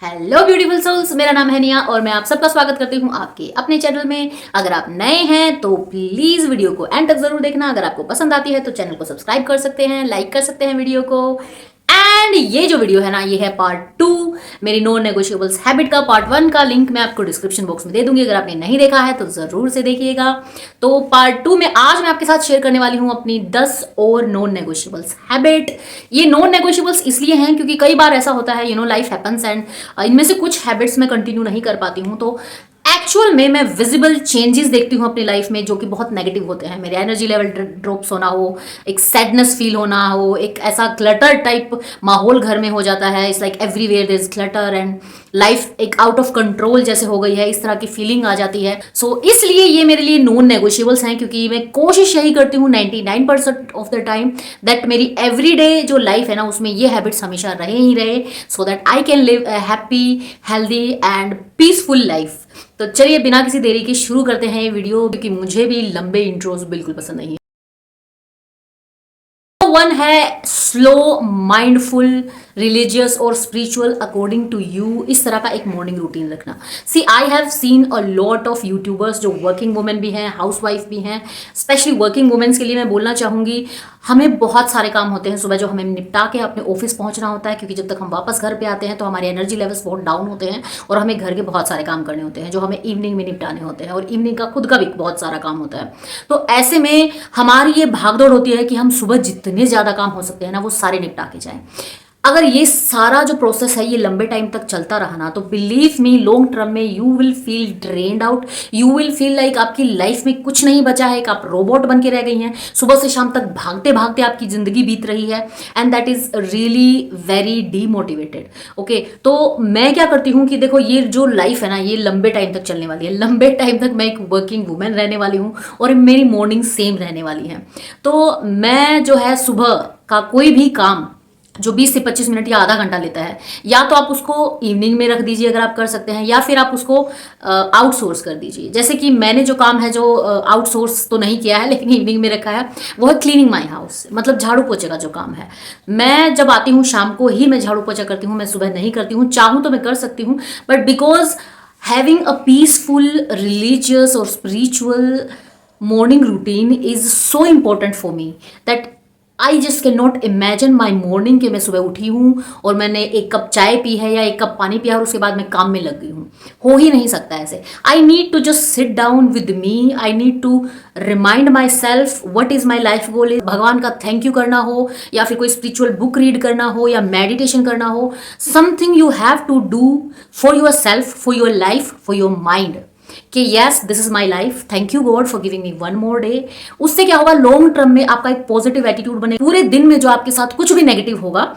Hello beautiful souls, मेरा नाम है निया और मैं आप सबका स्वागत करती हूँ आपके अपने चैनल में। अगर आप नए हैं तो प्लीज वीडियो को एंड तक जरूर देखना। अगर आपको पसंद आती है तो चैनल को सब्सक्राइब कर सकते हैं, लाइक कर सकते हैं वीडियो को। एंड ये जो वीडियो है ना, ये है पार्ट 2 मेरी नॉन नेगोशिएबल्स हैबिट का। पार्ट 1 का लिंक मैं आपको डिस्क्रिप्शन बॉक्स में दे दूंगी, अगर आपने नहीं देखा है तो जरूर से देखिएगा। तो पार्ट 2 में आज मैं आपके साथ शेयर करने वाली हूँ अपनी 10 और नॉन नेगोशिएबल्स हैबिट। ये नॉन नेगोशिएबल्स इसलिए हैं क्योंकि कई बार ऐसा होता है, लाइफ हैपेंस एंड इनमें से कुछ हैबिट्स मैं कंटिन्यू नहीं कर पाती हूँ, तो एक्चुअल में मैं विजिबल चेंजेस देखती हूँ अपनी लाइफ में जो कि बहुत नेगेटिव होते हैं। मेरे एनर्जी लेवल ड्रॉप्स होना हो, एक सैडनेस फील होना हो, एक ऐसा क्लटर टाइप माहौल घर में हो जाता है। It's like everywhere there is clutter and life एक आउट ऑफ कंट्रोल जैसे हो गई है, इस तरह की फीलिंग आ जाती है। सो इसलिए ये मेरे लिए नॉन नेगोशिएबल्स हैं, क्योंकि मैं कोशिश यही करती हूँ 99% ऑफ द टाइम दैट मेरी एवरीडे जो लाइफ है ना, उसमें ये हैबिट्स हमेशा रहे ही रहे, so that I can live a happy, healthy and peaceful life. तो चलिए बिना किसी देरी के शुरू करते हैं ये वीडियो, क्योंकि मुझे भी लंबे इंट्रोज बिल्कुल पसंद नहीं है। वन है स्लो, माइंडफुल, रिलीजियस और स्पिरिचुअल अकॉर्डिंग टू यू, इस तरह का एक मॉर्निंग रूटीन रखना। See I have seen a lot of YouTubers जो वर्किंग वुमेन भी हैं, हाउस वाइफ भी हैं। स्पेशली वर्किंग वुमेन्स के लिए मैं बोलना चाहूँगी, हमें बहुत सारे काम होते हैं सुबह जो हमें निपटा के अपने ऑफिस पहुंचना होता है, क्योंकि जब तक हम वापस घर पे आते हैं तो हमारे एनर्जी लेवल्स बहुत डाउन होते हैं और हमें घर के बहुत सारे काम करने होते हैं जो हमें इवनिंग में निपटाने होते हैं, और इवनिंग का खुद का भी बहुत सारा काम होता है। तो ऐसे में हमारी ये भागदौड़ होती है कि हम सुबह जितने ज़्यादा काम हो सकते हैं ना, वो सारे निपटा के जाएं। अगर ये सारा जो प्रोसेस है ये लंबे टाइम तक चलता रहा ना, तो बिलीव मी लॉन्ग टर्म में you will feel drained out. You will feel like आपकी लाइफ में कुछ नहीं बचा है, कि आप रोबोट बन के रह गई हैं। सुबह से शाम तक भागते भागते आपकी जिंदगी बीत रही है, and that is really very demotivated. Okay, तो मैं क्या करती हूँ कि देखो, ये जो लाइफ है ना, ये लंबे टाइम तक चलने वाली है। लंबे टाइम तक मैं एक वर्किंग वुमेन रहने वाली हूँ और मेरी मॉर्निंग सेम रहने वाली है। तो मैं जो है सुबह का कोई भी काम जो 20 से 25 मिनट या आधा घंटा लेता है, या तो आप उसको इवनिंग में रख दीजिए अगर आप कर सकते हैं, या फिर आप उसको आउटसोर्स कर दीजिए। जैसे कि मैंने जो काम है जो आउटसोर्स तो नहीं किया है लेकिन इवनिंग में रखा है, वो है क्लीनिंग माई हाउस, मतलब झाड़ू पोछे का जो काम है। मैं जब आती हूँ शाम को ही मैं झाड़ू पोछा करती हूँ, मैं सुबह नहीं करती हूँ। चाहूँ तो मैं कर सकती हूँ, but because having a peaceful, religious और spiritual morning routine is so important for me that I just can not imagine my morning कि मैं सुबह उठी हूँ और मैंने एक कप चाय पी है या एक कप पानी पिया और उसके बाद मैं काम में लग गई हूँ। हो ही नहीं सकता ऐसे। I need to just sit down with me, I need to remind myself what is my life goal is. भगवान का थैंक यू करना हो, या फिर कोई स्पिरिचुअल बुक रीड करना हो, या मेडिटेशन करना हो, something you have to do for your self, for your life, for your mind, कि yes this is my life, thank you God for giving me one more day. उससे क्या होगा, long term में आपका एक positive attitude बने। पूरे दिन में जो आपके साथ कुछ भी नेगेटिव होगा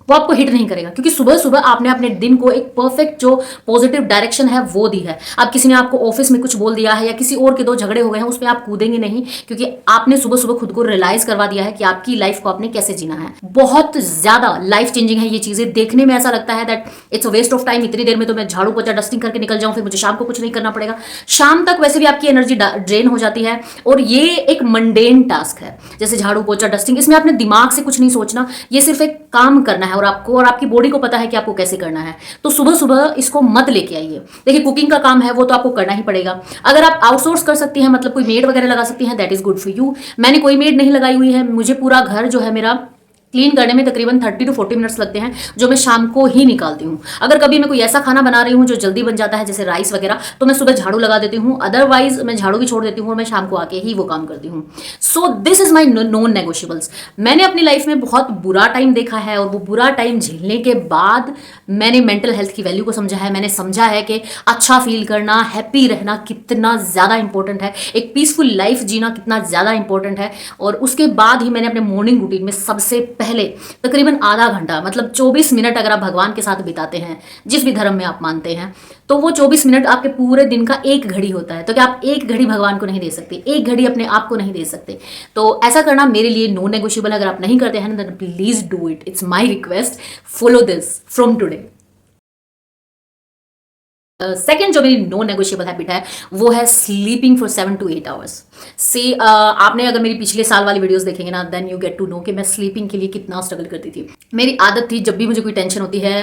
वो आपको हिट नहीं करेगा, क्योंकि सुबह सुबह आपने अपने दिन को एक परफेक्ट जो पॉजिटिव डायरेक्शन है वो दी है। अब किसी ने आपको ऑफिस में कुछ बोल दिया है या किसी और के दो झगड़े हो गए हैं, उसमें आप कूदेंगे नहीं, क्योंकि आपने सुबह सुबह खुद को रियलाइज करवा दिया है कि आपकी लाइफ को आपने कैसे जीना है। बहुत ज्यादा लाइफ चेंजिंग है ये चीजें। देखने में ऐसा लगता है that it's a waste of time, इतनी देर में तो मैं झाड़ू पोछा डस्टिंग करके निकल जाऊं, फिर मुझे शाम को कुछ नहीं करना पड़ेगा। शाम तक वैसे भी आपकी एनर्जी ड्रेन हो जाती है, और ये एक मंडेन टास्क है जैसे झाड़ू पोछा डस्टिंग। इसमें आपने दिमाग से कुछ नहीं सोचना, ये सिर्फ एक काम करना है और आपको और आपकी बॉडी को पता है कि आपको कैसे करना है। तो सुबह सुबह इसको मत लेके आइए। देखिए, कुकिंग का काम है वो तो आपको करना ही पड़ेगा। अगर आप आउटसोर्स कर सकती हैं, मतलब कोई मेड वगैरह लगा सकती हैं, that is good for you. मैंने कोई मेड नहीं लगाई हुई है, मुझे पूरा घर जो है मेरा क्लीन करने में तकरीबन 30 to 40 मिनट्स लगते हैं, जो मैं शाम को ही निकालती हूँ। अगर कभी मैं कोई ऐसा खाना बना रही हूँ जो जल्दी बन जाता है जैसे राइस वगैरह, तो मैं सुबह झाड़ू लगा देती हूँ, अदरवाइज मैं झाड़ू भी छोड़ देती हूँ और मैं शाम को आके ही वो काम करती हूँ। सो this is my non negotiables. मैंने अपनी लाइफ में बहुत बुरा टाइम देखा है, और वो बुरा टाइम झेलने के बाद मैंने मेंटल हेल्थ की वैल्यू को समझा है। मैंने समझा है कि अच्छा फील करना, हैप्पी रहना कितना ज़्यादा इंपॉर्टेंट है, एक पीसफुल लाइफ जीना कितना ज़्यादा इंपॉर्टेंट है। और उसके बाद ही मैंने अपने मॉर्निंग रूटीन में सबसे पहले तकरीबन आधा घंटा, मतलब 24 मिनट अगर आप भगवान के साथ बिताते हैं, जिस भी धर्म में आप मानते हैं, तो वो 24 मिनट आपके पूरे दिन का एक घड़ी होता है। तो क्या आप एक घड़ी भगवान को नहीं दे सकते, एक घड़ी अपने आप को नहीं दे सकते? तो ऐसा करना मेरे लिए नॉन नेगोशिएबल। अगर आप नहीं करते हैं then please do it, it's my request, follow this from today. Second जो मेरी नॉन नेगोशिएबल हैबिट है वो है स्लीपिंग फॉर 7 to 8 आवर्स। से आपने अगर मेरी पिछले साल वाली वीडियोस देखेंगे ना, then you get to know कि मैं स्लीपिंग के लिए कितना स्ट्रगल करती थी। मेरी आदत थी, जब भी मुझे कोई टेंशन होती है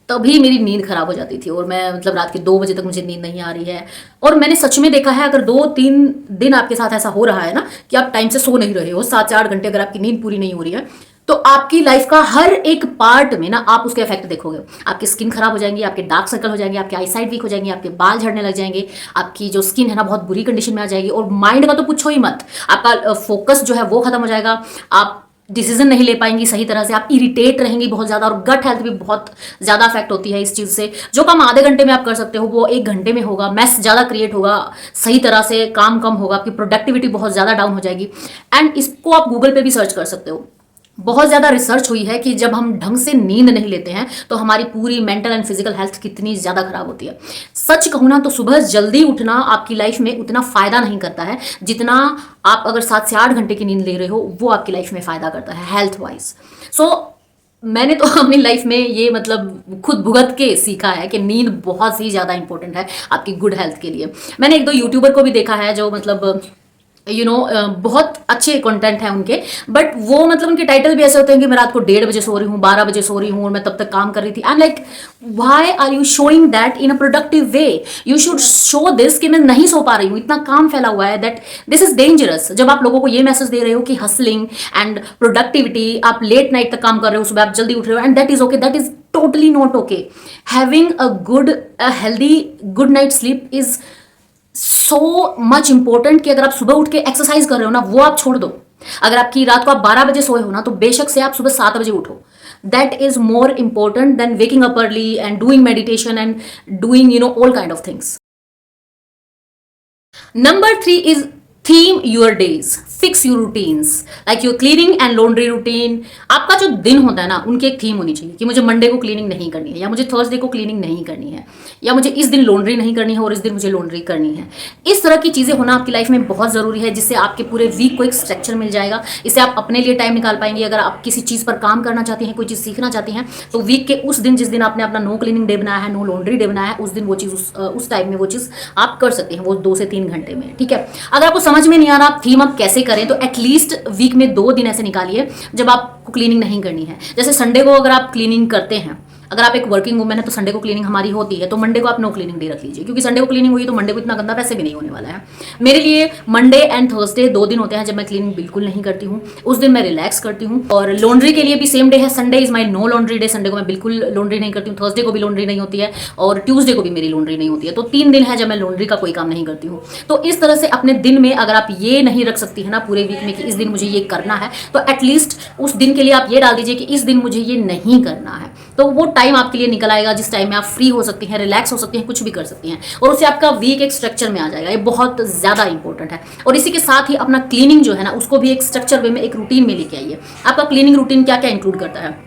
तभी मेरी नींद खराब हो जाती थी और मैं मतलब रात के 2 बजे तक मुझे नींद नहीं आ रही है। और मैंने सच में देखा है, अगर 2-3 दिन आपके साथ ऐसा हो रहा है ना कि आप टाइम से सो नहीं रहे हो, 7 से 8 घंटे अगर आपकी नींद पूरी नहीं हो रही है, तो आपकी लाइफ का हर एक पार्ट में ना आप उसके इफेक्ट देखोगे। आपकी स्किन खराब हो जाएंगी, आपके डार्क सर्कल हो जाएंगे, आपके आई साइड वीक हो जाएंगी, आपके बाल झड़ने लग जाएंगे, आपकी जो स्किन है ना बहुत बुरी कंडीशन में आ जाएगी, और माइंड का तो पूछो ही मत। आपका फोकस जो है वो खत्म हो जाएगा, आप डिसीजन नहीं ले पाएंगी सही तरह से, आप इरिटेट रहेंगी बहुत ज़्यादा, और गट हेल्थ भी बहुत ज़्यादा अफेक्ट होती है इस चीज़ से। जो काम आधे घंटे में आप कर सकते हो वो 1 घंटे में होगा, मैस ज़्यादा क्रिएट होगा, सही तरह से काम कम होगा, आपकी प्रोडक्टिविटी बहुत ज़्यादा डाउन हो जाएगी। एंड इसको आप गूगल पे भी सर्च कर सकते हो। बहुत ज़्यादा रिसर्च हुई है कि जब हम ढंग से नींद नहीं लेते हैं तो हमारी पूरी मेंटल एंड फिजिकल हेल्थ कितनी ज़्यादा खराब होती है। सच कहूँ ना तो सुबह जल्दी उठना आपकी लाइफ में उतना फ़ायदा नहीं करता है जितना आप अगर 7 से 8 घंटे की नींद ले रहे हो वो आपकी लाइफ में फ़ायदा करता है हेल्थ वाइज। सो मैंने तो अपनी लाइफ में ये मतलब खुद भुगत के सीखा है कि नींद बहुत ही ज़्यादा इंपॉर्टेंट है आपकी गुड हेल्थ के लिए। मैंने 1-2 यूट्यूबर को भी देखा है जो मतलब बहुत अच्छे कंटेंट हैं उनके, बट वो मतलब उनके टाइटल भी ऐसे होते हैं कि मैं रात को 1:30 बजे सो रही हूँ, 12 बजे सो रही हूँ और मैं तब तक काम कर रही थी। I am like, why are you showing that in a productive way? You should show this कि मैं नहीं सो पा रही हूँ, इतना काम फैला हुआ है, दैट दिस इज डेंजरस। जब आप लोगों को ये मैसेज दे रहे हो कि हसलिंग एंड प्रोडक्टिविटी, आप लेट नाइट तक काम कर रहे हो, सुबह आप जल्दी उठ रहे हो, and that is okay, that is totally not okay. Having a healthy good night sleep is so much important कि अगर आप सुबह उठ के एक्सरसाइज कर रहे हो ना वो आप छोड़ दो। अगर आपकी रात को आप 12 बजे सोए हो ना तो बेशक से आप सुबह 7 बजे उठो। That is more important than waking up early and doing meditation and doing all kind of things. Number 3 is theme your days. Fix you routines like your cleaning and laundry routine. आपका जो दिन होता है ना उनकी एक theme होनी चाहिए कि मुझे मंडे को क्लीनिंग नहीं करनी है, या मुझे थर्सडे को क्लीनिंग नहीं करनी है, या मुझे इस दिन लॉन्ड्री नहीं करनी है और इस दिन मुझे लॉन्ड्री करनी है। इस तरह की चीज़ें होना आपकी लाइफ में बहुत ज़रूरी है, जिससे आपके पूरे वीक को एक स्ट्रक्चर मिल जाएगा। इससे आप अपने लिए टाइम निकाल पाएंगे। अगर आप किसी चीज़ पर काम करना चाहती हैं, कोई चीज़ सीखना चाहती हैं, तो वीक के उस दिन जिस दिन आपने अपना नो क्लीनिंग डे बनाया है, नो लॉन्ड्री डे बनाया है, उस दिन वो चीज़ उस टाइम में वो चीज़ आप कर सकते हैं, वो 2 से 3 घंटे में। ठीक है, अगर आपको समझ में नहीं आ रहा आप थीम आप कैसे करें, तो एटलीस्ट वीक में 2 दिन ऐसे निकालिए जब आपको क्लीनिंग नहीं करनी है। जैसे संडे को अगर आप क्लीनिंग करते हैं, अगर आप एक वर्किंग वुमेन है तो संडे को क्लीनिंग हमारी होती है, तो मंडे को आप नो क्लीनिंग डे रख लीजिए, क्योंकि संडे को क्लीनिंग हुई तो मंडे को इतना गंदा वैसे भी नहीं होने वाला है। मेरे लिए मंडे एंड थर्सडे 2 दिन होते हैं जब मैं क्लीनिंग बिल्कुल नहीं करती हूँ, उस दिन मैं रिलैक्स करती हूँ। और लॉन्ड्री के लिए भी सेम डे है, Sunday is my no laundry day. Sunday को मैं बिल्कुल लॉन्ड्री नहीं करती हूँ, थर्सडे को भी लॉन्ड्री नहीं होती है, और ट्यूसडे को भी मेरी लॉन्ड्री नहीं होती है। तो 3 दिन है जब मैं लॉन्ड्री का कोई काम नहीं करती हूँ। तो इस तरह से अपने दिन में अगर आप ये नहीं रख सकती है ना पूरे वीक में कि इस दिन मुझे ये करना है, तो एटलीस्ट उस दिन के लिए आप ये डाल दीजिए कि इस दिन मुझे ये नहीं करना है। तो वो टाइम आपके लिए निकल आएगा जिस टाइम में आप फ्री हो सकती हैं, रिलैक्स हो सकती हैं, कुछ भी कर सकती हैं, और उससे आपका वीक एक स्ट्रक्चर में आ जाएगा। ये बहुत ज़्यादा इंपॉर्टेंट है। और इसी के साथ ही अपना क्लीनिंग जो है ना उसको भी एक स्ट्रक्चर वे में, एक रूटीन में लेके आइए। आपका क्लीनिंग रूटीन क्या क्या इंक्लूड करता है?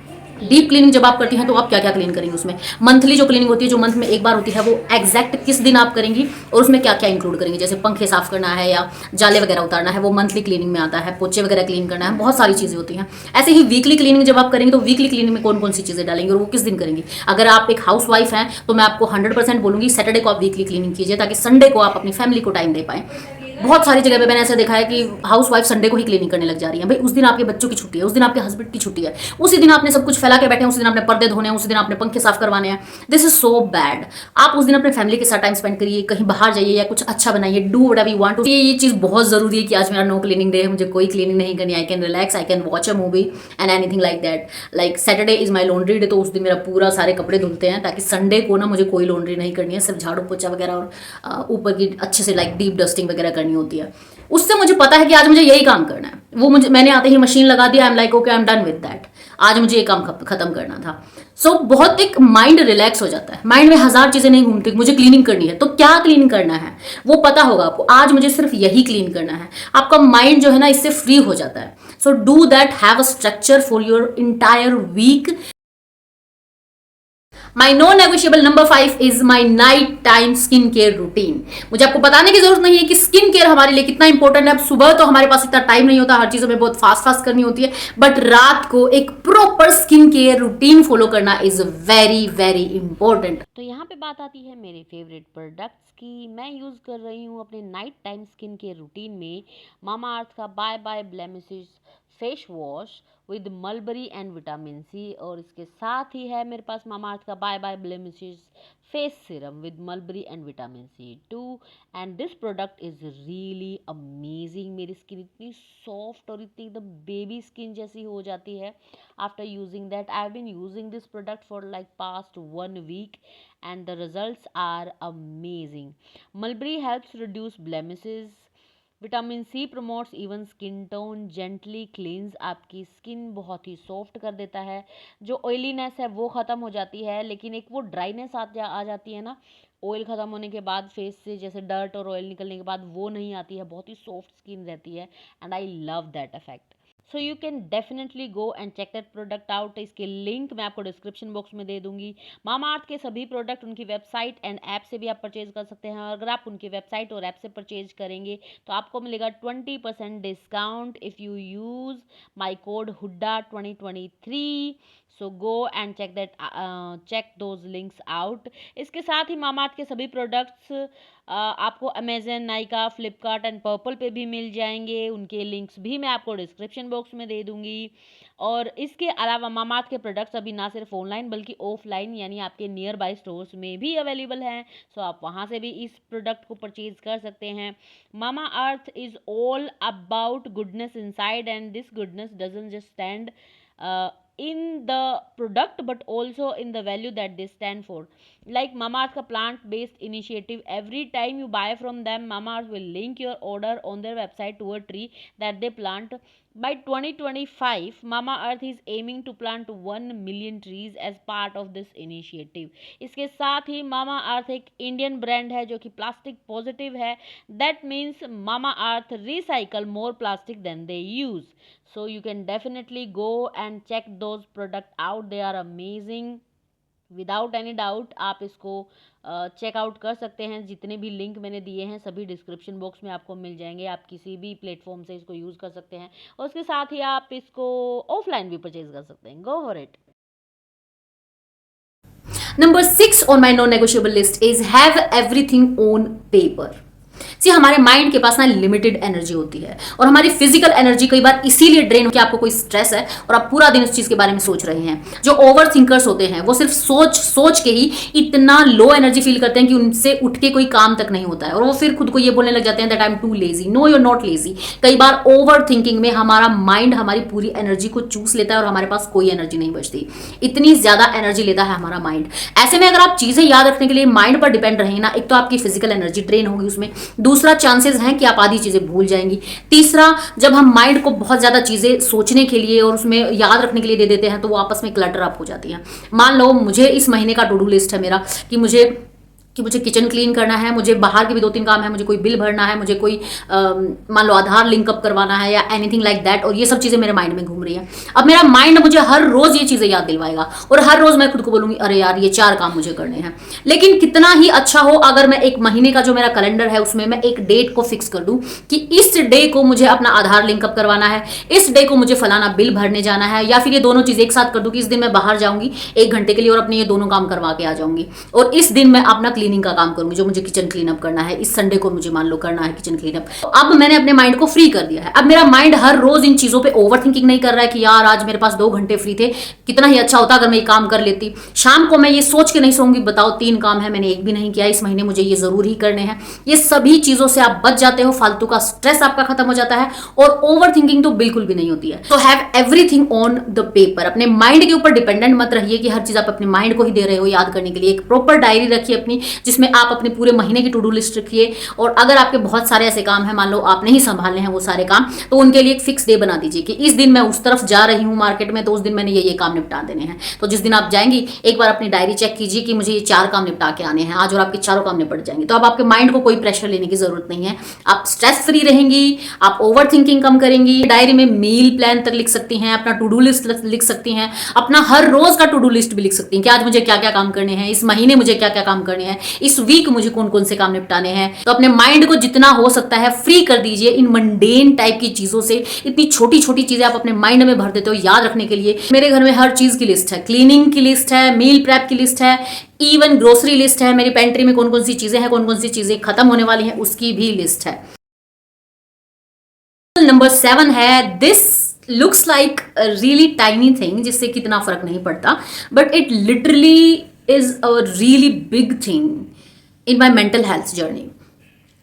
डीप क्लीनिंग जब आप करती हैं तो आप क्या क्या क्लीन करेंगे उसमें? मंथली जो क्लीनिंग होती है, जो मंथ में एक बार होती है, वो एग्जैक्ट किस दिन आप करेंगी और उसमें क्या क्या इंक्लूड करेंगे? जैसे पंखे साफ करना है या जाले वगैरह उतारना है, वो मंथली क्लीनिंग में आता है। पोचे वगैरह क्लीन करना है, बहुत सारी चीज़ें होती हैं। ऐसे ही वीकली क्लीनिंग जब आप करेंगे तो वीकली क्लीनिंग में कौन कौन सी चीज़ें डालेंगे और वो किस दिन करेंगी? अगर आप एक हाउस वाइफ हैं तो मैं आपको 100% बोलूँगी सैटरडे को आप वीकली क्लीनिंग कीजिए, ताकि संडे को आप अपनी फैमिली को टाइम दे पाएँ। बहुत सारी जगह पे मैंने ऐसा देखा है कि हाउस वाइफ संडे को ही क्लीनिंग करने लग जा रही है। भाई उस दिन आपके बच्चों की छुट्टी है, उस दिन आपके हस्बैंड की छुट्टी है, उसी दिन आपने सब कुछ फैला के बैठे हैं, उस दिन आपने पर्दे धोने हैं, उस दिन आपने पंखे साफ करवाने हैं। This is so bad. आप उस दिन अपने फैमिली के साथ टाइम स्पेंड करिए, कहीं बाहर जाइए या कुछ अच्छा बनाइए, do whatever you want to. ये चीज़ बहुत ज़रूरी है कि आज मेरा नो क्लीनिंग डे है, मुझे कोई क्लीनिंग नहीं करनी, I can relax, I can watch a movie and anything like that. Like Saturday is my laundry day, तो उस दिन मेरा पूरा सारे कपड़े धुलते हैं, ताकि संडे को ना मुझे कोई लॉन्ड्री नहीं करनी है, सिर्फ झाड़ू पोछा वगैरह और ऊपर की अच्छे से लाइक डीप डस्टिंग वगैरह करनी होती है। उससे मुझे पता है कि आज मुझे यही काम करना है। वो मैंने आते ही मशीन लगा दिया, आई am like okay, I am done with that. आज मुझे ये काम खत्म करना था। सो बहुत एक माइंड रिलैक्स हो जाता है। माइंड में हजार चीजें नहीं घूमती, मुझे क्लीनिंग करनी है तो क्या क्लीन करना है वो पता होगा आपको, आज मुझे सिर्फ यही क्लीन करना है। आपका माइंड जो है ना इससे फ्री हो जाता है। So do that, have a structure for your entire week. My non negotiable number 5 is my night time skin care routine. मुझे आपको बताने की जरूरत नहीं है कि स्किन केयर हमारे लिए कितना इंपॉर्टेंट है। अब सुबह तो हमारे पास इतना टाइम नहीं होता, हर चीज़ हमें बहुत फास्ट फास्ट करनी होती है, बट रात को एक proper skin care routine follow करना इज वेरी वेरी इंपॉर्टेंट। तो यहाँ पे बात आती है मेरे फेवरेट प्रोडक्ट्स की। मैं यूज़ कर रही हूँ अपने night time skin care routine में मामा अर्थ का bye bye blemishes face wash with mulberry and vitamin C, और इसके साथ ही है मेरे पास मामा अर्थ का bye bye blemishes face serum with mulberry and vitamin C too. And this product is really amazing. मेरी skin इतनी सॉफ्ट और इतनी एकदम बेबी स्किन जैसी हो जाती है after using that. I have been using this product for like past 1 week and the results are amazing. Mulberry helps reduce blemishes. Vitamin C promotes even skin tone, gently cleanse, आपकी skin बहुत ही soft कर देता है। जो oiliness है वो ख़त्म हो जाती है, लेकिन एक वो ड्राइनेस आ जाती है ना ऑयल ख़त्म होने के बाद फेस से, जैसे डर्ट और ऑयल निकलने के बाद, वो नहीं आती है। बहुत ही सॉफ्ट स्किन रहती है and I love that effect. So you can definitely go and check that product out. इसके लिंक मैं आपको डिस्क्रिप्शन बॉक्स में दे दूंगी। मामा अर्थ के सभी प्रोडक्ट उनकी वेबसाइट एंड ऐप से भी आप परचेज कर सकते हैं। अगर आप उनकी वेबसाइट और ऐप से परचेज करेंगे तो आपको मिलेगा 20% discount if you use my code Hooda 2023। So go and check those links out. इसके साथ ही मामा अर्थ के सभी प्रोडक्ट्स आपको अमेजन, नाइका, फ्लिपकार्ट एंड पर्पल पे भी मिल जाएंगे। उनके लिंक्स भी मैं आपको डिस्क्रिप्शन बॉक्स में दे दूंगी। और इसके अलावा मामा अर्थ के प्रोडक्ट्स अभी ना सिर्फ ऑनलाइन बल्कि ऑफलाइन यानी आपके नियर बाय स्टोर्स में भी अवेलेबल हैं। सो आप वहाँ से भी इस प्रोडक्ट को परचेज कर सकते हैं। Mamaearth is all about goodness inside, and this goodness doesn't just stand in the product but also in the value that they stand for. Like Mama Earth ka plant based initiative, every time you buy from them, Mama Earth will link your order on their website to a tree that they plant. By 2025 Mama Earth is aiming to plant 1 million trees as part of this initiative. इसके साथ ही Mama Earth एक Indian brand है जो कि plastic positive है। That means Mama Earth recycle more plastic than they use. So you can definitely go and check those products out. They are amazing. Without any doubt आप इसको checkout कर सकते हैं। जितने भी लिंक मैंने दिए हैं सभी डिस्क्रिप्शन बॉक्स में आपको मिल जाएंगे। आप किसी भी प्लेटफॉर्म से इसको यूज़ कर सकते हैं और उसके साथ ही आप इसको ऑफलाइन भी परचेज कर सकते हैं। Go for it. Number 6 on my non-negotiable list is have everything on paper. सी हमारे माइंड के पास ना लिमिटेड एनर्जी होती है और हमारी फिजिकल एनर्जी कई बार इसीलिए ड्रेन होती है। आपको कोई स्ट्रेस है और आप पूरा दिन उस चीज के बारे में सोच रहे हैं। जो ओवर थिंकर्स होते हैं वो सिर्फ सोच के ही इतना लो एनर्जी फील करते हैं कि उनसे उठ के कोई काम तक नहीं होता है और वो फिर खुद को ये बोलने लग जाते हैं that I am too lazy. No, you are not lazy. कई बार ओवर थिंकिंग में हमारा माइंड हमारी पूरी एनर्जी को चूस लेता है और हमारे पास कोई एनर्जी नहीं बचती। इतनी ज्यादा एनर्जी लेता है हमारा माइंड। ऐसे में अगर आप चीजें याद रखने के लिए माइंड पर डिपेंड रहे ना, एक तो आपकी फिजिकल एनर्जी ड्रेन होगी उसमें, दूसरा चांसेस हैं कि आप आधी चीजें भूल जाएंगी, तीसरा जब हम माइंड को बहुत ज्यादा चीजें सोचने के लिए और उसमें याद रखने के लिए दे देते हैं तो वो आपस में क्लटर अप हो जाती हैं। मान लो मुझे इस महीने का टू डू लिस्ट है मेरा कि मुझे किचन क्लीन करना है, मुझे बाहर के भी 2-3 काम है, मुझे कोई बिल भरना है, मुझे कोई मान लो आधार लिंक अप करवाना है या एनीथिंग लाइक दैट, और ये सब चीज़ें मेरे माइंड में घूम रही है। अब मेरा माइंड मुझे हर रोज़ ये चीज़ें याद दिलवाएगा और हर रोज़ मैं खुद को बोलूँगी अरे यार ये 4 काम मुझे करने हैं। लेकिन कितना ही अच्छा हो अगर मैं एक महीने का जो मेरा कैलेंडर है उसमें मैं एक डेट को फिक्स कर दूँ कि इस डे को मुझे अपना आधार लिंक अप करवाना है, इस डे को मुझे फलाना बिल भरने जाना है, या फिर ये दोनों चीज़ एक साथ कर दूँ कि इस दिन मैं बाहर जाऊँगी 1 घंटे के लिए और अपने ये दोनों काम करवा के आ जाऊँगी और इस दिन मैं अपना क्लीनिंग का काम करूँगी, मुझे किचन क्लीन अप करना है, इस संडे को मुझे मान लो करना है किचन क्लीन अप। तो अब मैंने अपने माइंड को फ्री कर दिया है। अब मेरा माइंड हर रोज इन चीजों पे ओवर थिंकिंग नहीं कर रहा है कि यार आज मेरे पास 2 घंटे फ्री थे, कितना ही अच्छा होता अगर मैं ये काम कर लेती। शाम को मैं ये सोच के नहीं सोऊंगी बताओ 3 काम है मैंने एक भी नहीं किया, इस महीने मुझे ये जरूर ही करने हैं। ये सभी चीजों से आप बच जाते हो, फालतू का स्ट्रेस आपका खत्म हो जाता है और ओवर थिंकिंग तो बिल्कुल भी नहीं होती है। तो have everything on the paper. अपने माइंड के ऊपर डिपेंडेंट मत रहिए कि हर चीज आप अपने माइंड को ही दे रहे हो याद करने के लिए। एक प्रॉपर डायरी रखिए अपनी जिसमें आप अपने पूरे महीने की टू डू लिस्ट रखिए और अगर आपके बहुत सारे ऐसे काम हैं मान लो आप नहीं संभालने हैं वो सारे काम, तो उनके लिए एक फिक्स डे बना दीजिए कि इस दिन मैं उस तरफ जा रही हूँ मार्केट में तो उस दिन मैंने ये काम निपटा देने हैं। तो जिस दिन आप जाएंगी एक बार अपनी डायरी चेक कीजिए कि मुझे ये 4 काम निपटा के आने हैं आज और आपके चारों काम निपट जाएंगे। तो अब आपके माइंड को कोई प्रेशर लेने की जरूरत नहीं है, आप स्ट्रेस फ्री रहेंगी, आप ओवर थिंकिंग कम करेंगी। डायरी में मील प्लान तक लिख सकती हैं, अपना टू डू लिस्ट लिख सकती हैं, अपना हर रोज का टू डू लिस्ट भी लिख सकती हैं कि आज मुझे क्या क्या काम करने हैं, इस महीने मुझे क्या क्या काम करने हैं, इस वीक मुझे कौन कौन से काम निपटाने हैं। तो अपने माइंड को जितना हो सकता है फ्री कर दीजिए इन मंडेन टाइप की चीजों से। इतनी छोटी छोटी चीजें आप अपने माइंड में भर देते हो याद रखने के लिए। मेरे घर में हर चीज की लिस्ट है, क्लीनिंग की लिस्ट है, मील प्रेप की लिस्ट है, इवन ग्रोसरी लिस्ट है, मेरी पेंट्री में कौन कौन सी चीजें हैं, कौन कौन सी चीजें खत्म होने वाली हैं उसकी भी लिस्ट है। नंबर 7 है this looks like really tiny thing जिससे कितना फर्क नहीं पड़ता, but it literally is a really big thing in my mental health journey.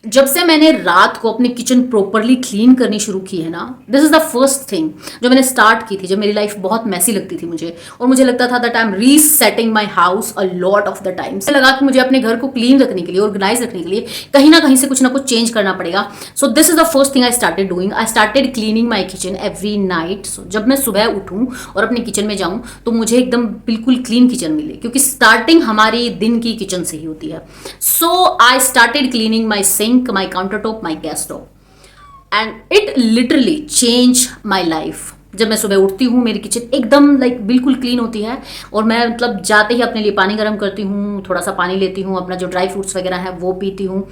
जब से मैंने रात को अपनी किचन प्रॉपरली क्लीन करनी शुरू की है ना, this is the first thing जो मैंने स्टार्ट की थी जब मेरी लाइफ बहुत मैसी लगती थी मुझे, और मुझे लगता था that I M resetting my house a lot of the time. मुझे लगा कि मुझे अपने घर को क्लीन रखने के लिए, ऑर्गेनाइज रखने के लिए कहीं ना कहीं से कुछ ना कुछ चेंज करना पड़ेगा। So this is the first thing I started doing. I started cleaning my kitchen every night. So जब मैं सुबह उठूँ और अपनी किचन में जाऊँ तो मुझे एकदम बिल्कुल क्लीन किचन मिले, क्योंकि स्टार्टिंग हमारी दिन की किचन से ही होती है। So I started cleaning my sink, my countertop, my gas stove, and it literally changed my life। जब मैं सुबह उठती हूँ मेरी किचन एकदम लाइक बिल्कुल क्लीन होती है, और मैं मतलब जाते ही अपने लिए पानी गर्म करती हूँ, थोड़ा सा पानी लेती हूँ, अपना जो ड्राई फ्रूट्स वगैरह है वो पीती हूँ,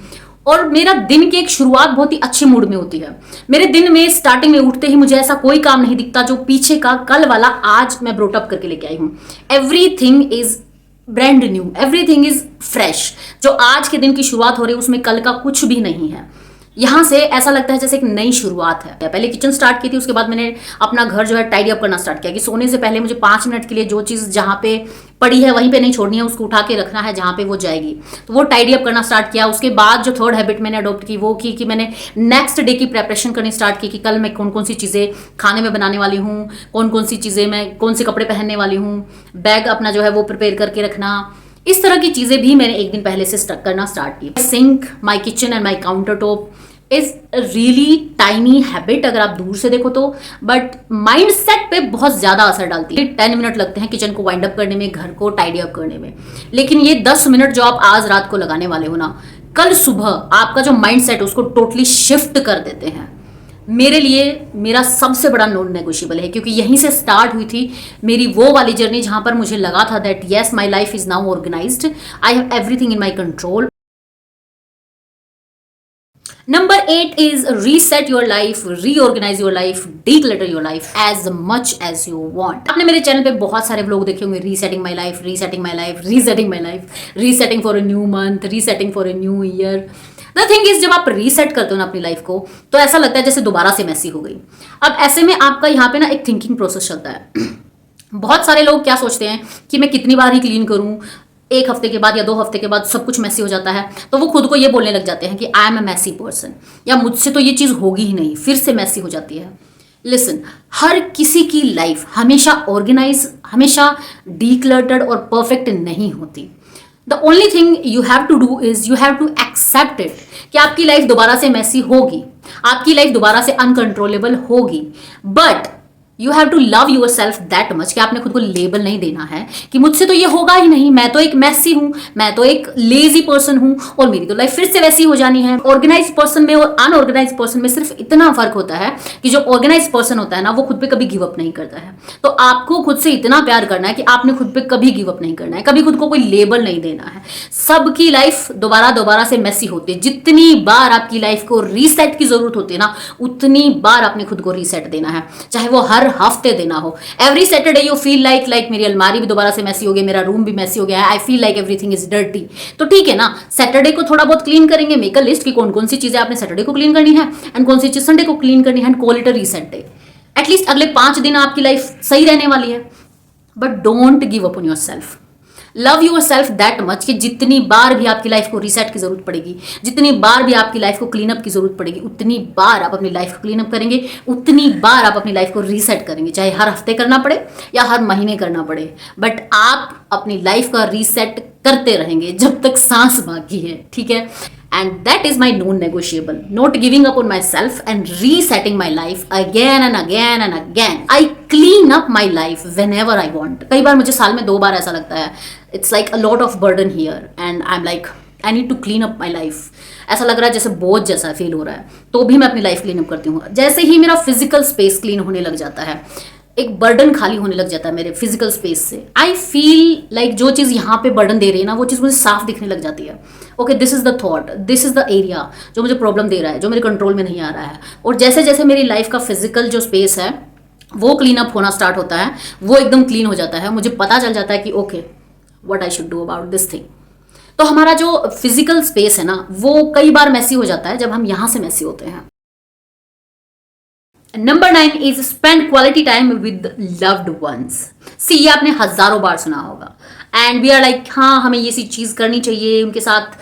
और मेरा दिन की एक शुरुआत बहुत ही अच्छे मूड में होती है। मेरे दिन में स्टार्टिंग में उठते ही मुझे ऐसा कोई काम नहीं दिखता जो पीछे का कल वाला आज मैं ब्रोटअप करके लेके आई हूँ। Everything is brand new, everything is fresh. जो आज के दिन की शुरुआत हो रही है उसमें कल का कुछ भी नहीं है। यहाँ से ऐसा लगता है जैसे एक नई शुरुआत है। पहले किचन स्टार्ट की थी, उसके बाद मैंने अपना घर जो है टाइडी अप करना स्टार्ट किया कि सोने से पहले मुझे 5 मिनट के लिए जो चीज़ जहाँ पे पड़ी है वहीं पे नहीं छोड़नी है, उसको उठा के रखना है जहाँ पे वो जाएगी। तो वो टाइडी अप करना स्टार्ट किया। उसके बाद जो थर्ड हैबिट मैंने अडॉप्ट की वो की कि मैंने नेक्स्ट डे की प्रेपरेशन करनी स्टार्ट की कि कल मैं कौन कौन सी चीज़ें खाने में बनाने वाली हूँ, कौन कौन सी चीज़ें मैं कौन से कपड़े पहनने वाली हूँ, बैग अपना जो है वो प्रिपेयर करके रखना। इस तरह की चीज़ें भी मैंने एक दिन पहले से करना स्टार्ट की। Sink, my kitchen and my countertop is really tiny habit अगर आप दूर से देखो तो, बट माइंड सेट पे बहुत ज्यादा असर डालती है। 10 मिनट लगते हैं किचन को वाइंड अप करने में, घर को टाइडी अप करने में, लेकिन ये 10 मिनट जो आप आज रात को लगाने वाले हो ना, कल सुबह आपका जो माइंड सेट उसको टोटली शिफ्ट कर देते हैं। मेरे लिए मेरा सबसे बड़ा नॉन नेगोशिएबल है, क्योंकि यहीं से स्टार्ट हुई थी मेरी वो वाली जर्नी जहां पर मुझे लगा था that yes my life is now organised, I have everything in my control. Number 8 is reset your life, reorganize your life, declutter your life as much as you want। आपने मेरे चैनल पे बहुत सारे व्लॉग देखे होंगे, resetting my life, resetting my life, resetting my life, resetting for a new month, resetting for a new year. The thing is, जब आप reset करते हो ना अपनी लाइफ को तो ऐसा लगता है जैसे दोबारा से मैसी हो गई। अब ऐसे में आपका यहाँ पे ना एक थिंकिंग प्रोसेस चलता है। बहुत सारे लोग क्या सोचते हैं कि मैं कितनी बार ही क्लीन करूं, 1 हफ्ते के बाद या 2 हफ्ते के बाद सब कुछ मैसी हो जाता है, तो वो खुद को ये बोलने लग जाते हैं कि I am a messy person, या मुझसे तो ये चीज़ होगी ही नहीं, फिर से मैसी हो जाती है। लिसन, हर किसी की लाइफ हमेशा ऑर्गेनाइज, हमेशा डीक्लटर्ड और परफेक्ट नहीं होती। The only thing you have to do is you have to accept it कि आपकी लाइफ दोबारा से मैसी होगी, आपकी लाइफ दोबारा से अनकंट्रोलेबल होगी, but you have to love yourself that much कि आपने खुद को लेबल नहीं देना है कि मुझसे तो ये होगा ही नहीं, मैं तो एक मैसी हूं, मैं तो एक लेजी पर्सन हूं और मेरी तो लाइफ फिर से वैसी हो जानी है। ऑर्गेनाइज पर्सन में और अनऑर्गेनाइज पर्सन में सिर्फ इतना फर्क होता है कि जो ऑर्गेनाइज पर्सन होता है ना वो खुद पे कभी गिव अप नहीं करता है। तो आपको खुद से इतना प्यार करना है कि आपने खुद पे कभी गिव अप नहीं करना है, कभी खुद को कोई लेबल नहीं देना है। सबकी लाइफ दोबारा से मैसी होती है। जितनी बार आपकी लाइफ को रीसेट की जरूरत होती है ना, उतनी बार आपने खुद को रीसेट देना है, चाहे वो हर हफ्ते देना हो। Every Saturday you feel like मेरी अलमारी भी दोबारा से मैसी हो गई, मेरा रूम भी मैसी हो गया है, I feel like everything is dirty. तो ठीक है ना, सैटरडे को थोड़ा बहुत क्लीन करेंगे, मेक अ लिस्ट कि कौन कौन सी चीजें आपने सैटरडे को क्लीन करनी है एंड कौन सी चीज संडे को क्लीन करनी है, and call it a reset day. At least अगले 5 दिन आपकी लाइफ सही रहने वाली है। But don't give up on yourself. Love yourself that much कि जितनी बार भी आपकी लाइफ को रीसेट की जरूरत पड़ेगी, जितनी बार भी आपकी लाइफ को क्लीन अप की जरूरत पड़ेगी, उतनी बार आप अपनी लाइफ को क्लीन अप करेंगे, उतनी बार आप अपनी लाइफ को रीसेट करेंगे, चाहे हर हफ्ते करना पड़े या हर महीने करना पड़े, बट आप अपनी लाइफ का रीसेट करते रहेंगे जब तक सांस बाकी है, ठीक है। And that is my non-negotiable. Not giving up on myself and resetting my life again and again and again. I clean up my life whenever I want. कई बार मुझे साल में 2 बार ऐसा लगता है, it's like a lot of burden here and I'm like I need to clean up my life. ऐसा लग रहा है जैसे बोझ जैसा फील हो रहा है, तो भी मैं अपनी लाइफ क्लीन अप करती हूँ। जैसे ही मेरा फिजिकल स्पेस क्लीन होने लग जाता है, एक बर्डन खाली होने लग जाता है मेरे फिजिकल स्पेस से, आई फील लाइक जो चीज़ यहाँ पे बर्डन दे रही है ना वो चीज़ मुझे साफ दिखने लग जाती है। Okay, this is the thought, this is the area जो मुझे प्रॉब्लम दे रहा है, जो मेरे कंट्रोल में नहीं आ रहा है। और जैसे जैसे मेरी लाइफ का फिजिकल जो स्पेस है वो क्लीन अप होना स्टार्ट होता है, वो एकदम क्लीन हो जाता है, मुझे पता चल जाता है कि okay what I should do about this thing. तो हमारा जो फिजिकल स्पेस है ना वो कई बार मैसी हो जाता है जब हम यहाँ से मैसी होते हैं। Number 9 is spend quality time with loved ones. See, ये आपने हजारों बार सुना होगा एंड वी आर लाइक हाँ हमें ये सी चीज करनी चाहिए, उनके साथ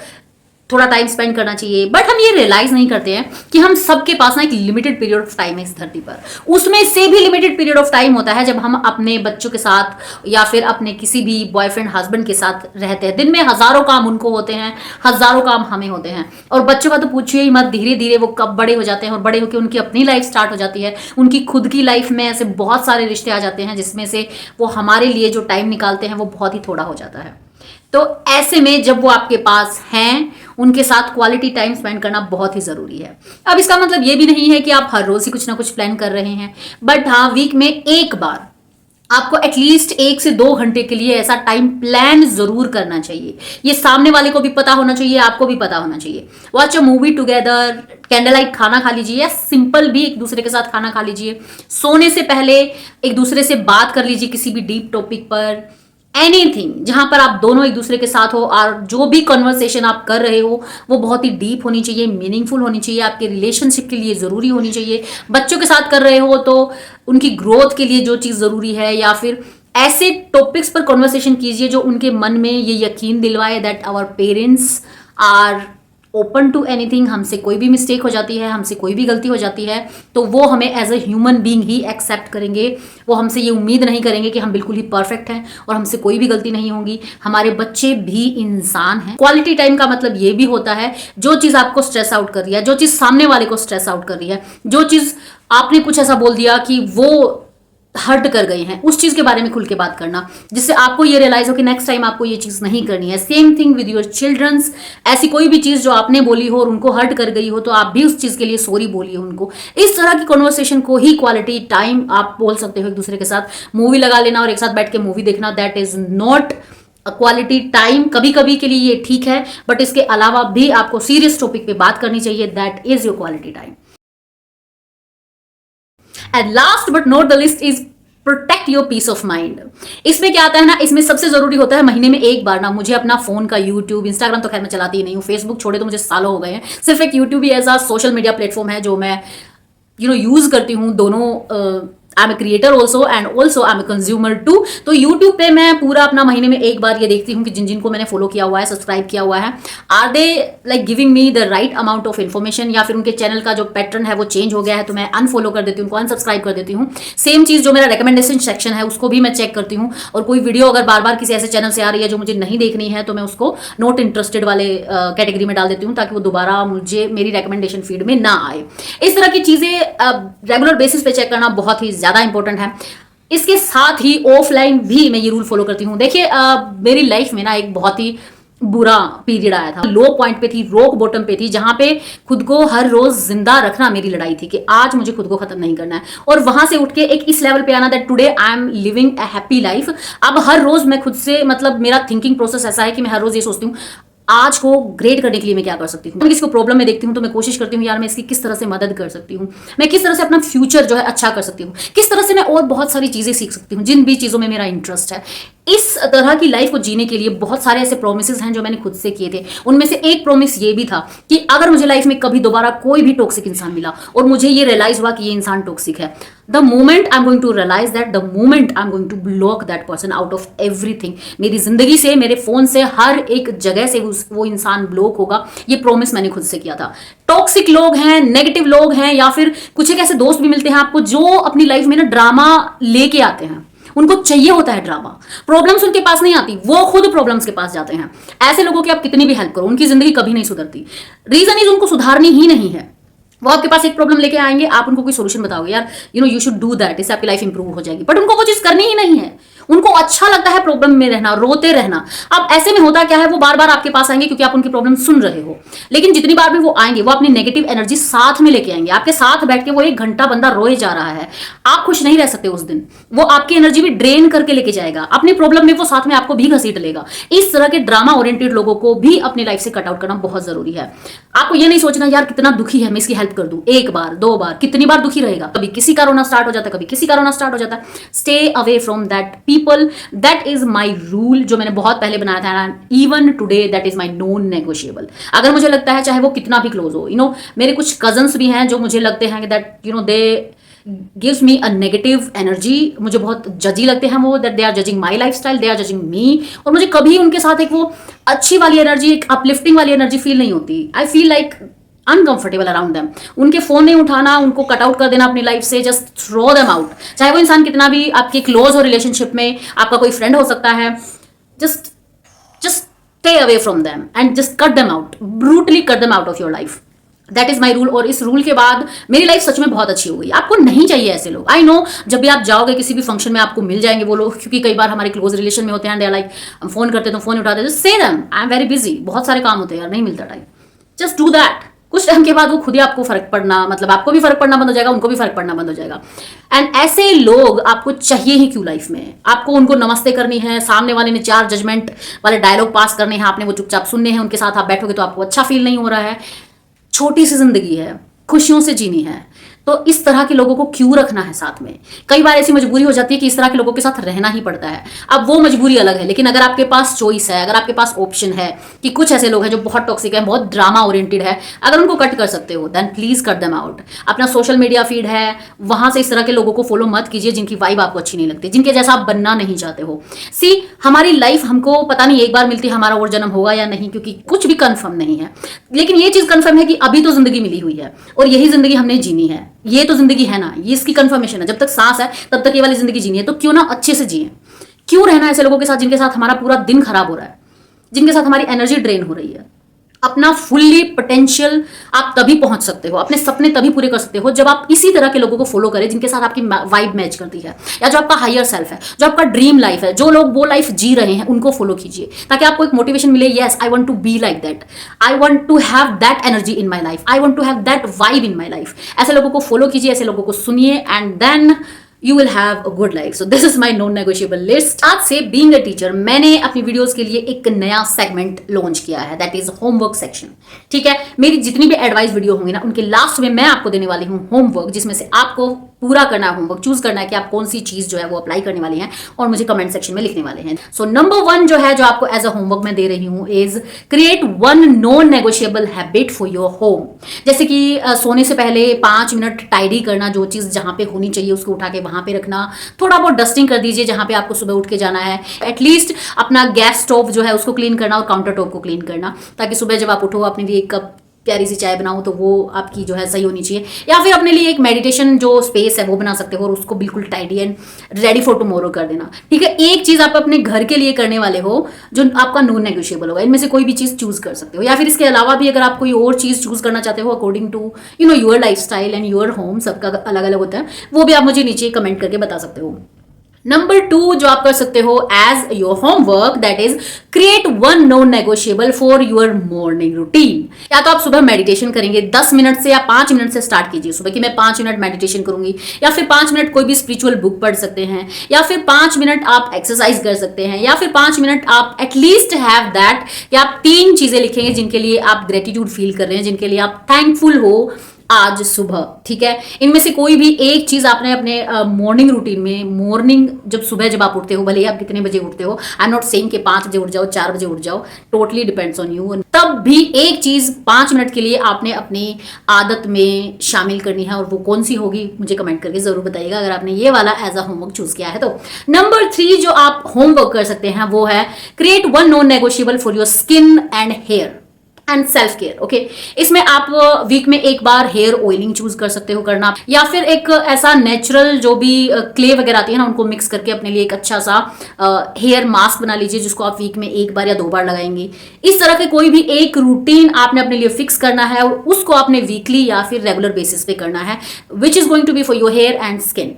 थोड़ा टाइम स्पेंड करना चाहिए, बट हम ये रियलाइज नहीं करते हैं कि हम सबके पास ना एक लिमिटेड पीरियड ऑफ टाइम है इस धरती पर। उसमें से भी लिमिटेड पीरियड ऑफ टाइम होता है जब हम अपने बच्चों के साथ या फिर अपने किसी भी बॉयफ्रेंड हस्बैंड के साथ रहते हैं। दिन में हजारों काम उनको होते हैं, हजारों काम हमें होते हैं, और बच्चों का तो पूछिए ही मत। धीरे धीरे वो कब बड़े हो जाते हैं और बड़े होकर उनकी अपनी लाइफ स्टार्ट हो जाती है। उनकी खुद की लाइफ में ऐसे बहुत सारे रिश्ते आ जाते हैं जिसमें से वो हमारे लिए जो टाइम निकालते हैं वो बहुत ही थोड़ा हो जाता है। तो ऐसे में जब वो आपके पास हैं, उनके साथ क्वालिटी टाइम स्पेंड करना बहुत ही जरूरी है। अब इसका मतलब ये भी नहीं है कि आप हर रोज ही कुछ ना कुछ प्लान कर रहे हैं, बट हाँ वीक में एक बार आपको एटलीस्ट 1 से 2 घंटे के लिए ऐसा टाइम प्लान जरूर करना चाहिए। ये सामने वाले को भी पता होना चाहिए, आपको भी पता होना चाहिए। Watch a movie together, candle light खाना खा लीजिए, या सिंपल भी एक दूसरे के साथ खाना खा लीजिए। सोने से पहले एक दूसरे से बात कर लीजिए किसी भी डीप टॉपिक पर, एनीथिंग जहां पर आप दोनों एक दूसरे के साथ हो, और जो भी कन्वर्सेशन आप कर रहे हो वो बहुत ही डीप होनी चाहिए, मीनिंगफुल होनी चाहिए, आपके रिलेशनशिप के लिए जरूरी होनी चाहिए। बच्चों के साथ कर रहे हो तो उनकी ग्रोथ के लिए जो चीज जरूरी है, या फिर ऐसे टॉपिक्स पर कन्वर्सेशन कीजिए जो उनके मन में ये यकीन दिलवाए that our parents are open to anything. हमसे कोई भी मिस्टेक हो जाती है, हमसे कोई भी गलती हो जाती है, तो वो हमें एज अ ह्यूमन बीइंग ही एक्सेप्ट करेंगे। वो हमसे ये उम्मीद नहीं करेंगे कि हम बिल्कुल ही परफेक्ट हैं और हमसे कोई भी गलती नहीं होगी। हमारे बच्चे भी इंसान हैं। क्वालिटी टाइम का मतलब ये भी होता है जो चीज़ आपको स्ट्रेस आउट कर रही है, जो चीज़ सामने वाले को स्ट्रेस आउट कर रही है, जो चीज़ आपने कुछ ऐसा बोल दिया कि वो हर्ट कर गए हैं, उस चीज के बारे में खुल के बात करना, जिससे आपको ये रियलाइज हो कि नेक्स्ट टाइम आपको ये चीज नहीं करनी है। Same thing with your childrens. ऐसी कोई भी चीज जो आपने बोली हो और उनको हर्ट कर गई हो, तो आप भी उस चीज के लिए सॉरी बोलिए उनको। इस तरह की कॉन्वर्सेशन को ही क्वालिटी टाइम आप बोल सकते हो एक दूसरे के साथ। मूवी लगा लेना और एक साथ बैठ के मूवी देखना, that is not quality time. कभी कभी के लिए ये ठीक है, बट इसके अलावा भी आपको सीरियस टॉपिक पे बात करनी चाहिए, that is your quality time. And last but not the least is protect your peace of mind. इसमें क्या आता है ना, इसमें सबसे जरूरी होता है महीने में एक बार ना मुझे अपना फोन का यूट्यूब, इंस्टाग्राम तो खैर मैं चलाती ही नहीं हूँ, फेसबुक छोड़े तो मुझे सालों हो गए हैं, सिर्फ एक यूट्यूब ही ऐसा सोशल मीडिया प्लेटफॉर्म है जो मैं यूज करती हूँ। दोनों I am a creator also and also I am a consumer too. तो यूट्यूब पे मैं पूरा अपना महीने में एक बार ये देखती हूँ कि जिन जिनको मैंने फॉलो किया हुआ है, सब्सक्राइब किया हुआ है, are they like giving me the right amount of information, या फिर उनके चैनल का जो पैटर्न है वो चेंज हो गया है तो मैं अनफॉलो कर देती हूँ, उनको अनसब्सक्राइब कर देती हूँ। सेम चीज़ जो मेरा रिकमेंडेशन सेक्शन है उसको भी मैं चेक करती हूँ, और कोई वीडियो अगर बार बार किसी ऐसे चैनल से आ रही है जो मुझे नहीं देखनी है तो मैं उसको नॉट इंटरेस्टेड वाले कैटेगरी में डाल देती हूँ, ताकि वो दोबारा मुझे मेरी रिकमेंडेशन फीड में ना आए। इस तरह की चीज़ें रेगुलर बेसिस पे चेक करना बहुत ही ज़्यादा इंपॉर्टेंट है। इसके साथ ही ऑफलाइन भी मैं ये रूल फॉलो करती हूँ। देखिए मेरी लाइफ में ना एक बहुत ही बुरा पीरियड आया था, लो पॉइंट पे थी, रॉक बॉटम पे थी, जहां पे खुद को हर रोज जिंदा रखना मेरी लड़ाई थी कि आज मुझे खुद को खत्म नहीं करना है, और वहां से उठ के एक इस लेवल पे आना that today I am living a happy life. अब हर रोज मैं खुद से, मतलब मेरा थिंकिंग प्रोसेस ऐसा है कि मैं हर रोज ये सोचती हूँ आज को ग्रेड करने के लिए मैं क्या कर सकती हूँ। मैं किसी को प्रॉब्लम में देखती हूँ तो मैं कोशिश करती हूँ यार मैं इसकी किस तरह से मदद कर सकती हूँ, मैं किस तरह से अपना फ्यूचर जो है अच्छा कर सकती हूँ, किस तरह से मैं और बहुत सारी चीजें सीख सकती हूँ जिन भी चीजों में मेरा इंटरेस्ट है। इस तरह की लाइफ को जीने के लिए बहुत सारे ऐसे प्रोमिसेस हैं जो मैंने खुद से किए थे। उनमें से एक प्रोमिस ये भी था कि अगर मुझे लाइफ में कभी दोबारा कोई भी टॉक्सिक इंसान मिला और मुझे ये रियलाइज हुआ कि ये इंसान टॉक्सिक है, the moment I am going to realise that, the moment I am going to block that person out of everything. मेरी जिंदगी से, मेरे फोन से, हर एक जगह से वो इंसान ब्लॉक होगा। ये प्रॉमिस मैंने खुद से किया था। टॉक्सिक लोग हैं, नेगेटिव लोग हैं, या फिर कुछ एक ऐसे दोस्त भी मिलते हैं आपको जो अपनी लाइफ में ना ड्रामा लेके आते हैं। उनको चाहिए होता है ड्रामा, प्रॉब्लम्स उनके पास नहीं आती, वो खुद प्रॉब्लम्स के पास जाते हैं। ऐसे लोगों की आप कितनी भी हेल्प करो उनकी जिंदगी कभी नहीं सुधरती। रीजन इज उनको सुधारनी ही नहीं है। वो आपके पास एक प्रॉब्लम लेके आएंगे, आप उनको कोई सोल्यूशन बताओगे यार यू शुड डू दैट, इससे आपकी लाइफ इंप्रूव हो जाएगी, बट उनको वो चीज करनी ही नहीं है। उनको अच्छा लगता है प्रॉब्लम में रहना, रोते रहना। अब ऐसे में होता क्या है, वो बार बार आपके पास आएंगे क्योंकि आप उनकी प्रॉब्लम सुन रहे हो, लेकिन जितनी बार भी वो आएंगे वो अपनी नेगेटिव एनर्जी साथ में लेके आएंगे। आपके साथ बैठ के वो 1 घंटा बंदा रोए जा रहा है, आप खुश नहीं रह सकते उस दिन, वो आपकी एनर्जी भी ड्रेन करके लेके जाएगा, अपनी प्रॉब्लम में वो साथ में आपको भी घसीट लेगा। इस तरह के ड्रामा ओरिएंटेड लोगों को भी अपनी लाइफ से कट आउट करना बहुत जरूरी है। आपको ये नहीं सोचना यार कितना दुखी है मैं इसकी हेल्प कर दूं, 1 बार 2 बार, कितनी बार दुखी रहेगा, कभी किसी का रोना स्टार्ट हो जाता है, कभी किसी का रोना स्टार्ट हो जाता है। Stay away from that people, that is my rule जो मैंने बहुत पहले बनाया था, even today that is my non negotiable. अगर मुझे लगता है चाहे वो कितना भी क्लोज हो, मेरे कुछ कजन्स भी हैं जो मुझे लगते हैं कि that they gives me a negative energy. मुझे बहुत जजी लगते हैं वो, that they are judging my lifestyle, they are judging me. और मुझे कभी उनके साथ एक वो अच्छी वाली एनर्जी, एक अपलिफ्टिंग वाली एनर्जी फील नहीं होती। I feel like uncomfortable around them. उनके फोन नहीं उठाना, उनको कट आउट कर देना अपनी लाइफ से, जस्ट थ्रो देम आउट। चाहे वो इंसान कितना भी आपके क्लोज हो रिलेशनशिप में, आपका कोई फ्रेंड हो सकता है, just just stay away from them and just cut them out, brutally cut them out of your life. That is my rule. और इस रूल के बाद मेरी लाइफ सच में बहुत अच्छी हो गई। आपको नहीं चाहिए ऐसे लोग। आई नो जब भी आप जाओगे किसी भी फंक्शन में आपको मिल जाएंगे वो लोग, क्योंकि कई बार हमारे क्लोज रिलेशन में होते हैं, दे लाइक हम फोन करते तो फोन उठाते, से them I am very busy, बहुत सारे काम होते हैं यार, नहीं मिलता टाइम। Just do that. कुछ टाइम के बाद वो खुद ही आपको फर्क पड़ना, मतलब आपको भी फर्क पड़ना बंद हो जाएगा, उनको भी फर्क पड़ना बंद हो जाएगा। एंड ऐसे लोग आपको चाहिए ही क्यों लाइफ में? आपको उनको नमस्ते करनी है, सामने वाले ने 4 जजमेंट वाले डायलॉग पास करने हैं, आपने वो चुपचाप सुनने हैं, उनके साथ आप बैठोगे तो आपको अच्छा फील नहीं हो रहा है। छोटी सी जिंदगी है, खुशियों से जीनी है, तो इस तरह के लोगों को क्यों रखना है साथ में? कई बार ऐसी मजबूरी हो जाती है कि इस तरह के लोगों के साथ रहना ही पड़ता है। अब वो मजबूरी अलग है, लेकिन अगर आपके पास चॉइस है, अगर आपके पास ऑप्शन है कि कुछ ऐसे लोग हैं जो बहुत टॉक्सिक है, बहुत ड्रामा ओरिएंटेड है, अगर उनको कट कर सकते हो then please cut them out. अपना सोशल मीडिया फीड है, वहां से इस तरह के लोगों को फॉलो मत कीजिए जिनकी वाइब आपको अच्छी नहीं लगती, जिनके जैसा आप बनना नहीं चाहते हो। सी, हमारी लाइफ हमको पता नहीं एक बार मिलती है, हमारा और जन्म होगा या नहीं, क्योंकि कुछ भी कंफर्म नहीं है। लेकिन ये चीज कंफर्म है कि अभी तो जिंदगी मिली हुई है और यही जिंदगी हमने जीनी है। ये तो जिंदगी है ना, ये इसकी कंफर्मेशन है। जब तक सांस है तब तक ये वाली जिंदगी जीनी है, तो क्यों ना अच्छे से जिए। क्यों रहना ऐसे लोगों के साथ जिनके साथ हमारा पूरा दिन खराब हो रहा है, जिनके साथ हमारी एनर्जी ड्रेन हो रही है। अपना फुल्ली पोटेंशियल आप तभी पहुंच सकते हो, अपने सपने तभी पूरे कर सकते हो जब आप इसी तरह के लोगों को फॉलो करें जिनके साथ आपकी वाइब मैच करती है, या जो आपका हायर सेल्फ है, जो आपका ड्रीम लाइफ है, जो लोग वो लाइफ जी रहे हैं उनको फॉलो कीजिए, ताकि आपको एक मोटिवेशन मिले। Yes, I want to be like that, I want to have that energy in my life, I want to have that vibe in my life. ऐसे लोगों को फॉलो कीजिए, ऐसे लोगों को सुनिए, and then you will have a good life. So this is my non-negotiable list. आज से being a teacher मैंने अपनी वीडियोस के लिए एक नया सेगमेंट लॉन्च किया है, that is homework section. ठीक है, मेरी जितनी भी एडवाइस वीडियो होंगी ना, उनके लास्ट में मैं आपको देने वाली हूँ होमवर्क, जिसमें से आपको पूरा करना है होमवर्क, चूज करना है कि आप कौन सी चीज जो है वो अप्लाई करने वाली हैं और मुझे कमेंट सेक्शन में लिखने वाले हैं। सो नंबर 1 जो है, जो आपको एज अ होमवर्क मैं दे रही हूँ, is create 1 non negotiable habit for your home. जैसे कि सोने से पहले 5 मिनट टाइडी करना, जो चीज जहां पे होनी चाहिए उसको उठा के वहां पे रखना, थोड़ा बहुत डस्टिंग कर दीजिए जहां पे आपको सुबह उठ के जाना है, एटलीस्ट अपना गैस स्टोव जो है उसको क्लीन करना और काउंटर टॉप को क्लीन करना, ताकि सुबह जब आप उठो अपने लिए एक कप प्यारी सी चाय बनाओ तो वो आपकी जो है सही होनी चाहिए। या फिर अपने लिए एक मेडिटेशन जो स्पेस है वो बना सकते हो और उसको बिल्कुल tidy and ready for tomorrow कर देना। ठीक है, एक चीज आप अपने घर के लिए करने वाले हो जो आपका नॉन नेगोशिएबल होगा, इनमें से कोई भी चीज चूज कर सकते हो। या फिर इसके अलावा भी अगर आप कोई और चीज चूज करना चाहते हो according to your lifestyle and your home, सबका अलग अलग होता है, वो भी आप मुझे नीचे कमेंट करके बता सकते हो। नंबर 2 जो आप कर सकते हो as your homework, that is create 1 non negotiable for your morning routine. या तो आप सुबह मेडिटेशन करेंगे 10 मिनट से या 5 मिनट से स्टार्ट कीजिए सुबह कि मैं 5 मिनट मेडिटेशन करूंगी, या फिर 5 मिनट कोई भी स्पिरिचुअल बुक पढ़ सकते हैं, या फिर 5 मिनट आप एक्सरसाइज कर सकते हैं, या फिर 5 मिनट आप एटलीस्ट हैव दैट कि आप 3 चीजें लिखेंगे जिनके लिए आप ग्रेटिट्यूड फील कर रहे हैं, जिनके लिए आप थैंकफुल हो आज सुबह। ठीक है, इनमें से कोई भी एक चीज आपने अपने मॉर्निंग रूटीन में, मॉर्निंग जब आप उठते हो, भले ही आप कितने बजे उठते हो, आई एम नॉट सेइंग कि 5 बजे उठ जाओ, 4 बजे उठ जाओ, टोटली डिपेंड्स ऑन यू, तब भी एक चीज 5 मिनट के लिए आपने अपनी आदत में शामिल करनी है, और वो कौन सी होगी मुझे कमेंट करके जरूर बताइएगा अगर आपने ये वाला एज अ होमवर्क चूज किया है तो। नंबर 3 जो आप होमवर्क कर सकते हैं वो है create 1 non negotiable for your skin and hair and self care. Okay, इसमें आप वीक में एक बार हेयर ऑयलिंग चूज कर सकते हो करना, या फिर एक ऐसा नेचुरल जो भी क्ले वगैरह आती है ना, उनको मिक्स करके अपने लिए एक अच्छा सा हेयर मास्क बना लीजिए, जिसको आप वीक में एक बार या 2 बार लगाएंगे। इस तरह के कोई भी एक रूटीन आपने अपने लिए फिक्स करना है और उसको आपने वीकली या फिर रेगुलर बेसिस पे करना है, which is going to be for your hair and skin.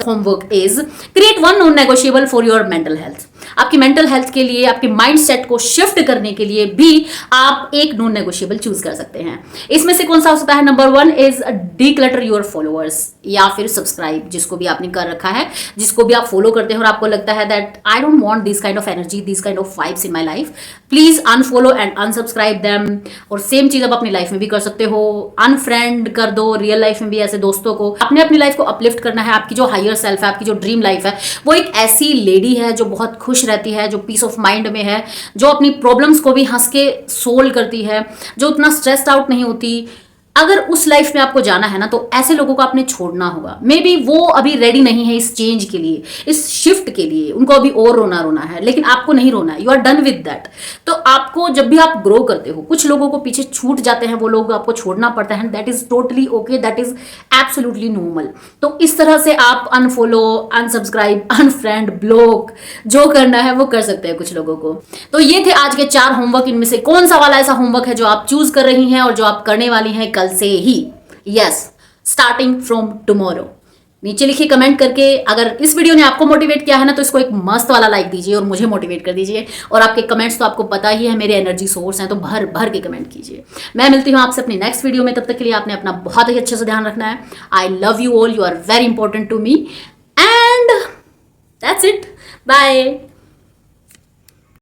Homework is create 1 non negotiable for your mental health. आपकी मेंटल हेल्थ के लिए, आपके माइंड सेट को शिफ्ट करने के लिए भी आप एक नॉन नेगोशिएबल चूज कर सकते हैं। इसमें से कौन सा हो सकता है? Number 1 is declutter your followers, या फिर सब्सक्राइब, जिसको भी आपने कर रखा है, जिसको भी आप फॉलो करते हैं और आपको लगता है that I don't want this kind of energy, this kind of vibes in my life, please unfollow and unsubscribe them. और सेम चीज आप अपनी लाइफ में भी कर सकते हो, अनफ्रेंड कर दो रियल लाइफ में भी ऐसे दोस्तों को। आपने अपनी लाइफ को अपलिफ्ट करना है। आपकी जो हायर सेल्फ है, आपकी जो ड्रीम लाइफ है, वो एक ऐसी लेडी है जो बहुत खुश रहती है, जो पीस ऑफ माइंड में है, जो अपनी प्रॉब्लम्स को भी हंस के सोल्व करती है, जो उतना स्ट्रेस्ड आउट नहीं होती। अगर उस लाइफ में आपको जाना है ना तो ऐसे लोगों को आपने छोड़ना होगा। मे बी वो अभी रेडी नहीं है इस चेंज के लिए, इस शिफ्ट के लिए, उनको अभी और रोना रोना है, लेकिन आपको नहीं रोना है, you are done with that. तो आपको जब भी आप ग्रो करते हो, कुछ लोगों को पीछे छूट जाते हैं, वो लोग आपको छोड़ना पड़ता है, that is totally okay, that is absolutely normal. तो इस तरह से आप अनफॉलो, अनसब्सक्राइब, अनफ्रेंड, ब्लॉक जो करना है वो कर सकते हैं कुछ लोगों को। तो ये थे आज के 4 होमवर्क। इनमें से कौन सा वाला ऐसा होमवर्क है जो आप चूज कर रही हैं और जो आप करने वाली हैं कल से ही? Yes, starting from tomorrow. नीचे लिखिए कमेंट करके। अगर इस वीडियो ने आपको मोटिवेट किया है ना तो इसको एक मस्त वाला लाइक दीजिए और मुझे मोटिवेट कर दीजिए। और आपके कमेंट्स तो आपको पता ही है मेरे एनर्जी सोर्स हैं, तो भर भर के कमेंट कीजिए। मैं मिलती हूँ आपसे अपनी नेक्स्ट वीडियो में। तब तक के लिए आपने अपना बहुत ही अच्छे से ध्यान रखना है। I love you all, you are very important to me and that's it. Bye.